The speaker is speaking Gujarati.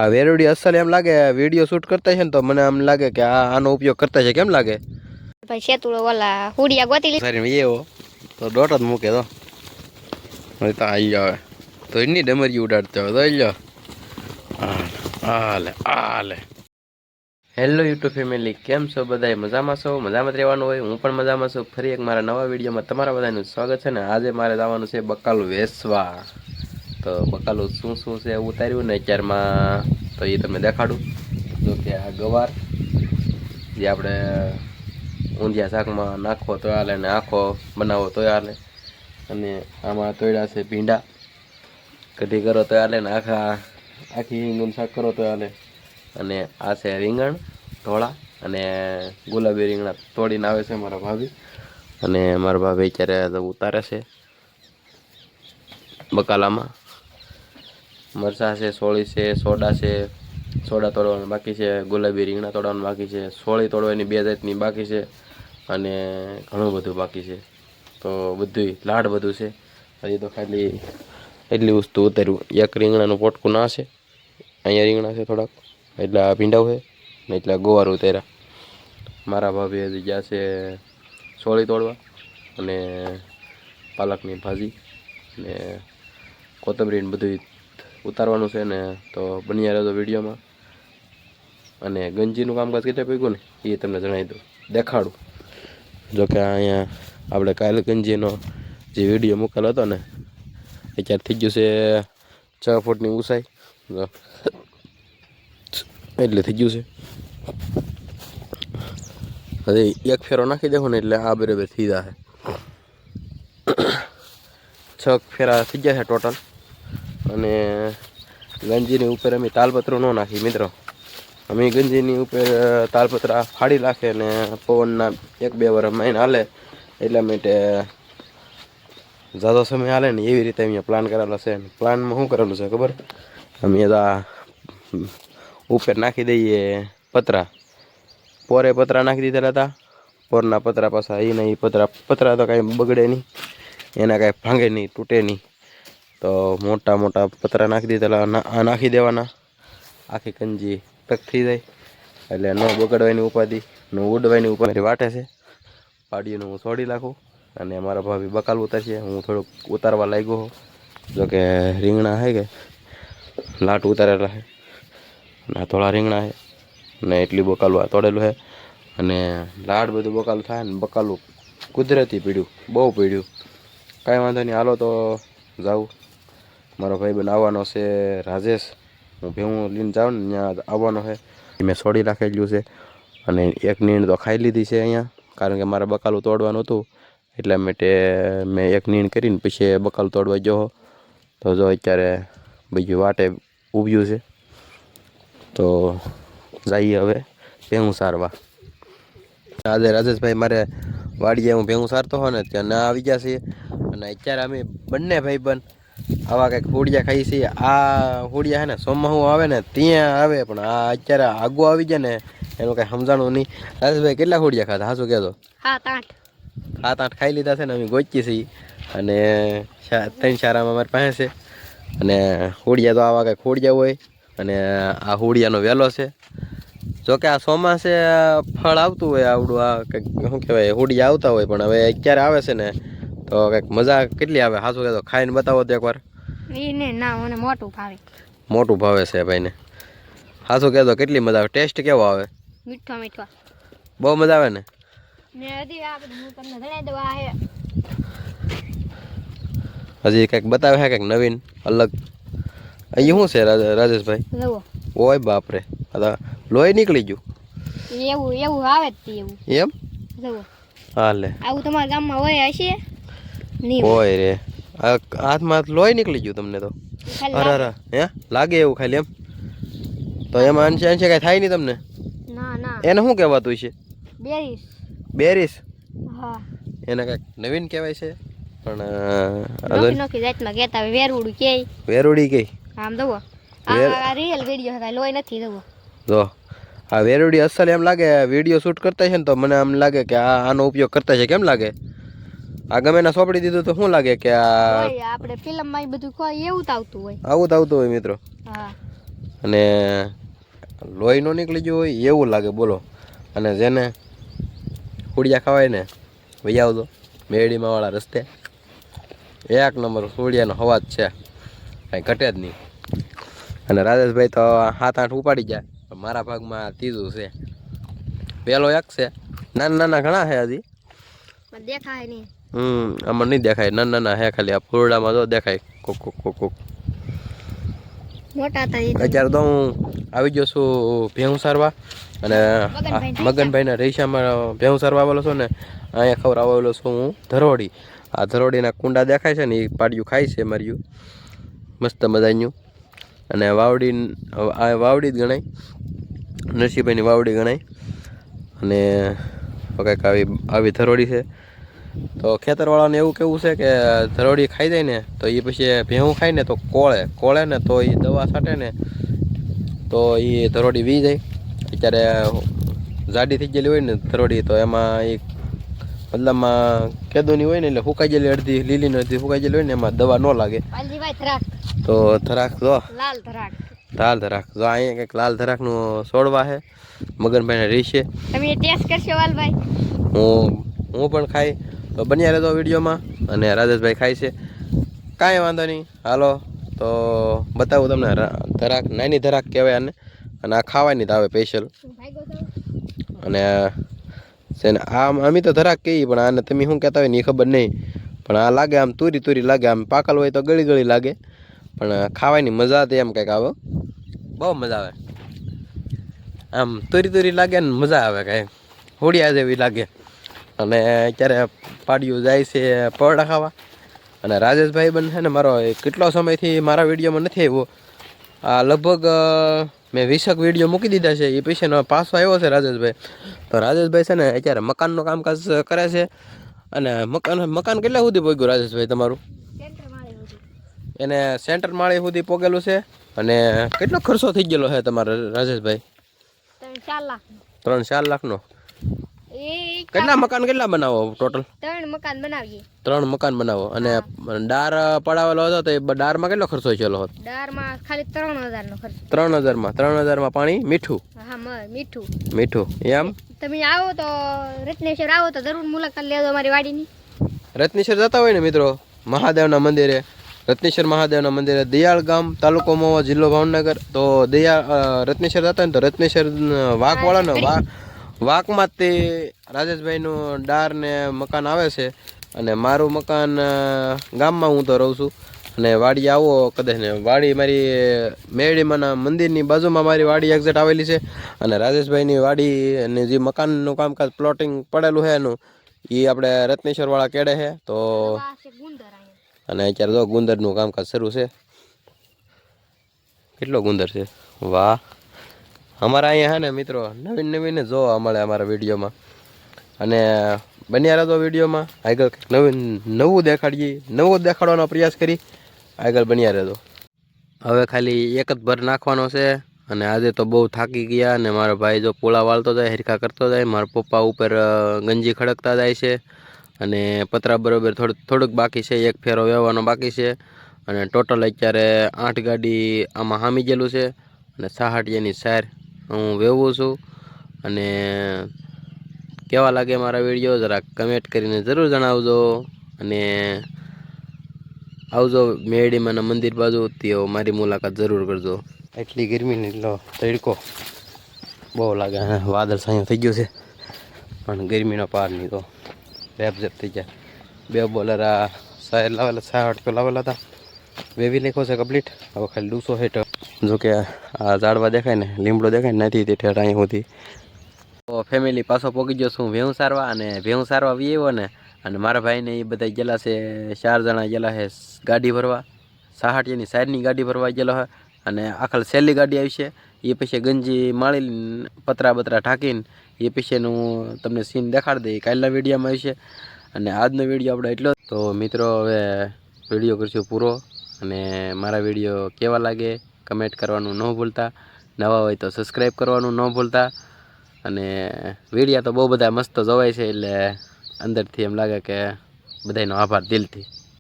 આ વેરવડી અસલ એમ લાગે વિડીયો શૂટ કરતા છે ને તો મને આમ લાગે કે આનો ઉપયોગ કરતા છે. કેમ લાગે ભાઈ શેતુડો ઓલા હુડિયા ગોતી સારી એવો તો દોટ જ મૂકે તો હવે તો આવી આવે તો એની ડમરી ઉડાડતો હોય તો લો હાલે હાલે. હેલો યુટ્યુબ ફેમિલી, કેમ છો બધા? મજામાં છો? મજામાં જ રહેવાનું હોય. હું પણ મજામાં છું. ફરી એક મારા નવા વિડીયોમાં તમારા બધાનું સ્વાગત છે ને. આજે મારે જવાનું છે બકાલું વેચવા. તો બકાલું શું શું છે ઉતાર્યું ને અત્યારમાં તો એ તમને દેખાડું. જો કે આ ગવાર જે આપણે ઊંધિયા શાકમાં નાખો તો હાલે ને આખો બનાવો તો હાલે. અને આમાં તોડ્યા છે ભીંડા, કઢી કરો તો હાલે ને આખી રીંગણ શાક કરો તો હાલે. અને આ છે રીંગણ ઢોળા અને ગુલાબી રીંગણા તોડીને આવે છે મારા ભાભી. અને મારા ભાભી અત્યારે ઉતારે છે બકાલામાં. મરચાં છે, સોળી છે, સોડા છે, સોડા તોડવાનું બાકી છે, ગુલાબી રીંગણા તોડવાનું બાકી છે, સોળી તોડવાની 2 જાતની બાકી છે અને ઘણું બધું બાકી છે. તો બધું લાડ બધું છે. હજી તો ખાલી એટલી વસ્તુ ઉતાર્યું. એક રીંગણાનું પોટકું ના છે, અહીંયા રીંગણા છે થોડાક, એટલા ભીંડા છે ને એટલા ગોવાર ઉતાર્યા. મારા ભાભી હજી ગયા છે સોળી તોડવા અને પાલકની ભાજી ને કોથમરીને બધું ઉતારવાનું છે ને. તો બન્યા રહેતો વિડીયોમાં. અને ગંજીનું કામકાજ કેટલે પગ્યું ને એ તમને જણાવી દઉં, દેખાડું. જોકે અહીંયા આપણે કાલે ગંજીનો જે વિડીયો મૂકેલો હતો ને અત્યારે થઈ ગયું છે 6 ફૂટની ઊંચાઈ, એટલે થઈ ગયું છે. હવે એક ફેરો નાખી દેખો ને એટલે આ બરાબર થઈ જશે. 6 ફેરા થઈ ગયા છે ટોટલ. અને ગંજીની ઉપર અમે તાલપત્રો ન નાખી મિત્રો. અમે ગંજીની ઉપર તાલપત્રા ફાડી નાખે ને પવનના 1-2 વાર મહિને હાલે એટલા માટે ઝાઝો સમય હાલે ને એવી રીતે અહીંયા પ્લાન કરેલો છે. પ્લાનમાં શું કરેલું છે ખબર? અમે ઉપર નાખી દઈએ પતરા. પોરે પતરા નાખી દીધેલા હતા. પોરના પતરા પાછા એના એ પતરા તો કાંઈ બગડે નહીં, એના કાંઈ ભાંગે નહીં, તૂટે નહીં. તો મોટા મોટા પતરા નાખી દીધેલા. નાખી દેવાના. આખી કંજી પેક થઈ જાય એટલે ન બગડવાની ઉપાધિ, ન ઉડવાની ઉપાધિ વાટે છે. પાડીઓનું હું છોડી નાખું અને મારા ભાભી બકાલ ઉતારશે. હું થોડુંક ઉતારવા લાગ્યો. જોકે રીંગણા છે કે લાટ ઉતારેલા છે અને થોડા રીંગણા છે ને એટલી બકાલું આ તોડેલું છે. અને લાડ બધું બકાલું થાય ને બકાલું કુદરતી પીડ્યું, બહુ પીડ્યું. કાંઈ વાંધો નહીં, હાલો તો જાઉં. મારો ભાઈ આવવાનો છે રાજેશ. હું ભેહું લઈને જાઉં ને ત્યાં આવવાનો છે. મેં છોડી રાખેલું છે અને એક નીણ તો ખાઈ લીધી છે અહીંયા, કારણ કે મારે બકાલું તોડવાનું હતું એટલા માટે મેં એક નીણ કરીને પછી બકાલું તોડવા ગયો. તો જો અત્યારે બીજું વાટે ઊભ્યું છે. તો જઈએ હવે ભેહું સારવા. આજે રાજેશભાઈ મારે વાડીએ હું ભેહું સારતો હોય ને ત્યાં ના આવી ગયા છીએ. અને અત્યારે અમે બંને ભાઈબંધ આવા કંઈક હોડિયા ખાઈ છીએ. આ હોડિયા છે ને સોમમાં આવે ને ત્યાં આવે, પણ આ અત્યારે આગો આવી જાય ને એનું કાંઈ સમજાણું નહીં. રાજેશભાઈ કેટલા હોડિયા ખાધા હાસું કહેતો? 7-8 ખાઈ લીધા છે ને. અમે ગોચીએ છીએ અને 3 શારામાં અમારી પાસે છે. અને હોડિયા તો આવા કંઈક હોડિયા હોય. અને આ હોડિયાનો વેલો છે. જોકે આ ચોમાસે ફળ આવતું હોય આવડું, આ કંઈક શું કહેવાય હોડિયા આવતા હોય, પણ હવે અત્યારે આવે છે ને તો કંઈક મજા કેટલી આવે હાસું કહેતો? ખાઈને બતાવો તો એકવાર. મોટું ભાવે છે ભાઈને. હાસું કહેતો કેટલી મજા આવે? ટેસ્ટ કેવો આવે? મીઠો. બહુ મજા આવે ને. હજી કંઈક બતાવે છે કંઈક નવીન અલગ. અહીં શું છે રાજેશભાઈ? ઓય બાપરે, લોહી નીકળી ગયું એવું આવે એમ? હાલે આવું તમારા ગામમાં હોય હશે? હોય રે, હાથમાં લોહી નીકળી ગયું તમને તો? અરે હે લાગે એવું ખાલી એમ? તો એમાં અંશે અંશે કઈ થાય નહીં તમને? એને શું કહેવાતું છે? બેરીસ. એને કઈક નવીન કહેવાય છે પણ વેરુડી કઈ આમ દવો આ રિયલ વિડિયો છે, લોય નથી દવો. જો આ વેરુડી અસલ એમ લાગે વિડિયો શૂટ કરતા છે ને તો મને આમ લાગે કે આનો ઉપયોગ કરતા છે. કેમ લાગે? આ ગમે ના સોપડી દીધું તો શું લાગે કે આ આપણે ફિલ્મમાં બધું કોઈ એવું જ આવતું હોય. આવું જ આવતું હોય મિત્રો. હા અને લોહી ન નીકળી ગયું હોય એવું લાગે બોલો. અને જેને ફૂડિયા ખવાય ને વહી આવજો મેળીમાં વાળા રસ્તે, એક નંબર ફૂડિયાનો હવાજ છે, કાંઈ ઘટે જ નહીં. અને રાજેશભાઈ તો 7-8 ઉપાડી જાય, મારા ભાગમાં ત્રીજું છે. પેલો એક છે, નાના નાના ઘણા છે હજી, દેખાય નહીં. આમાં નહીં દેખાય, નાના નાના હે ખાલી. આ ફૂરડામાં તો દેખાય કોક કોક કોક કોક. મોટા હતા અત્યારે તો હું આવી ગયો છું ભેહું સારવા, અને મગનભાઈના રેશામાં ભેહું સારવા આવેલો છું ને અહીંયા ખવડાવેલો છું હું ધરોડી. આ ધરોડીના કુંડા દેખાય છે ને એ પાડ્યું ખાય છે માર્યું મસ્ત મજાનું. અને વાવડી, આ વાવડી જ ગણાય, નરસિંહભાઈની વાવડી ગણાય. અને કંઈક આવી ધરોડી છે. તો ખેતરવાળાને એવું કેવું છે કે ધરોડી ખાઈ જાય ને તો એ પછી ભેહું ખાય ને તો કોળે ને તો એ દવા છાંટે ને તો એ ધરોડી વી જાય. અત્યારે જાડી થઈ ગયેલી હોય ને ધરોડી તો એમાં એ મતલબમાં કેદુની હોય ને એટલે સુકાઈ ગયેલી અડધી લીલી ને અડધી સુકાઈ ગયેલી હોય ને એમાં દવા ન લાગે. તો ધરાક જો લાલ ધરાક જો અહીંયા કંઈક લાલ ધરાકનું છોડવા છે મગનભાઈને રીશે. તમે ટેસ્ટ કરશો વાલભાઈ? હું પણ ખાઈ તો બન્યા રહેતો વિડીયોમાં. અને રાજેશભાઈ ખાય છે, કાંઈ વાંધો નહીં. હાલો તો બતાવું તમને. ધરાક નાની ધરાક કહેવાય આને, અને આ ખાવાની તો આવે સ્પેશિયલ. અને છે ને આમ અમે તો ધરાક કહીએ પણ આને તમે શું કહેતા હોય ને એ ખબર નહીં. પણ આ લાગે આમ તુરી લાગે, આમ પાકલ હોય તો ગળી લાગે, પણ ખાવાની મજા તો એમ કંઈક આવે, બહુ મજા આવે. આમ તુરી લાગે ને મજા આવે, કાંઈ હોડિયા જેવી લાગે. અને અત્યારે પાડ્યું જાય છે પરોઠા ખાવા. અને રાજેશભાઈ બન છે ને મારો કેટલો સમયથી મારા વિડીયોમાં નથી આવ્યો. આ લગભગ મેં 20 વિડીયો મૂકી દીધા છે. એ પૈસાનો પાછો આવ્યો છે રાજેશભાઈ. તો રાજેશભાઈ છે ને અત્યારે મકાનનું કામકાજ કરે છે. અને મકાન કેટલા સુધી પહોંચ્યું રાજેશભાઈ તમારું? એને સેન્ટર માળે સુધી પોગેલું છે. અને કેટલો ખર્ચો થઈ ગયેલો છે તમારે રાજેશભાઈ? 3-4 લાખનો. કેટલા મકાન બનાવો ટોટલ? 3 મકાન બનાવીએ. 3 મકાન બનાવો. અને ડાર પડાવેલો હતો તો એ ડારમાં કેટલો ખર્ચો થયેલો હતો? ડારમાં ખાલી 3000 નો ખર્ચો. 3000 પાણી મીઠું? હા, મીઠું. એમ તમે આવો તો રત્નેશ્વર આવો તો જરૂર મુલાકાત લેજો અમારી વાડીની. રત્નેશ્વર જતા હોય ને મિત્રો, મહાદેવના મંદિરે, રત્નેશ્વર મહાદેવના મંદિરે, દયાળ ગામ, તાલુકો મહુવા, જિલ્લો ભાવનગર. તો રત્નેશ્વર જતા હોય ને તો રત્નેશ્વર વાંકવાળાનો વાંકમાં તે રાજેશભાઈનું ડાર ને મકાન આવે છે. અને મારું મકાન ગામમાં હું તો રહું છું. અને વાડી આવો કદાચ ને, વાડી મારી મેળીમાંના મંદિરની બાજુમાં મારી વાડી એક્ઝેક્ટ આવેલી છે. અને રાજેશભાઈની વાડી અને જે મકાનનું કામકાજ પ્લોટિંગ પડેલું છે એનું, એ આપણે રત્નેશ્વરવાળા કેડે છે. તો અને અત્યારે જો ગુંદરનું કામકાજ શરૂ છે. કેટલો ગુંદર છે, વાહ! અમારા અહીંયા છે ને મિત્રો નવીન જોવા મળે અમારા વિડીયોમાં. અને બન્યા રહેતો વિડીયોમાં. આગળ નવું દેખાડવાનો પ્રયાસ કરી. આગળ બન્યા રહેતો. હવે ખાલી એક જ ભર નાખવાનો છે. અને આજે તો બહુ થાકી ગયા. અને મારો ભાઈ જો પોળા વાળતો જાય, હરખા કરતો જાય. મારા પપ્પા ઉપર ગંજી ખડકતા જાય છે. અને પતરા બરોબર થોડુંક બાકી છે, એક ફેરો વ્યવવાનો બાકી છે. અને ટોટલ અત્યારે 8 ગાડી આમાં હામી ગયેલું છે. અને 6 સાર હું વેવું છું. અને કેવા લાગે મારા વિડીયો જરા કમેન્ટ કરીને જરૂર જણાવજો. અને આવજો મેળીમાંના મંદિર બાજુ, તેઓ મારી મુલાકાત જરૂર કરજો. એટલી ગરમીની તડકો બહુ લાગે. વાદળ સાંયો થઈ ગયું છે પણ ગરમીનો પાર નહીં તો રેપ થઈ જાય. 2 બોલર આ સાહેર લાવેલા, 6-8 લાવેલા હતા. વેવી લેખો છે કમ્પ્લીટ. હવે ખાલી ડૂસો હેઠ. જોકે આ ઝાડવા દેખાય ને, લીમડો દેખાય ને, નથી તે ઠેઠ અહીં સુધી. તો ફેમિલી પાછો પોગી ગયો છું ભેહું સારવા. અને ભેહું સારવા વી આવ્યો ને, અને મારા ભાઈને એ બધા ગયેલા છે, 4 જણા ગયેલા છે ગાડી ભરવા. 6 સાઈડની ગાડી ભરવા ગયેલો છે. અને આખા છેલ્લી ગાડી આવી છે. એ પછી ગંજી માળી પતરા ઢાંકીને એ પછીનું તમને સીન દેખાડી દઈએ કાલના વિડીયોમાં આવશે. અને આજનો વિડીયો આપણે એટલો. તો મિત્રો હવે વિડીયો કરશું પૂરો. અને મારા વિડીયો કેવા લાગે કમેન્ટ કરવાનું ન ભૂલતા. નવા હોય તો સબસ્ક્રાઈબ કરવાનું ન ભૂલતા. અને વિડીયો તો બહુ બધા મસ્ત જોવાય છે, એટલે અંદરથી એમ લાગે કે બધાનો આભાર દિલથી.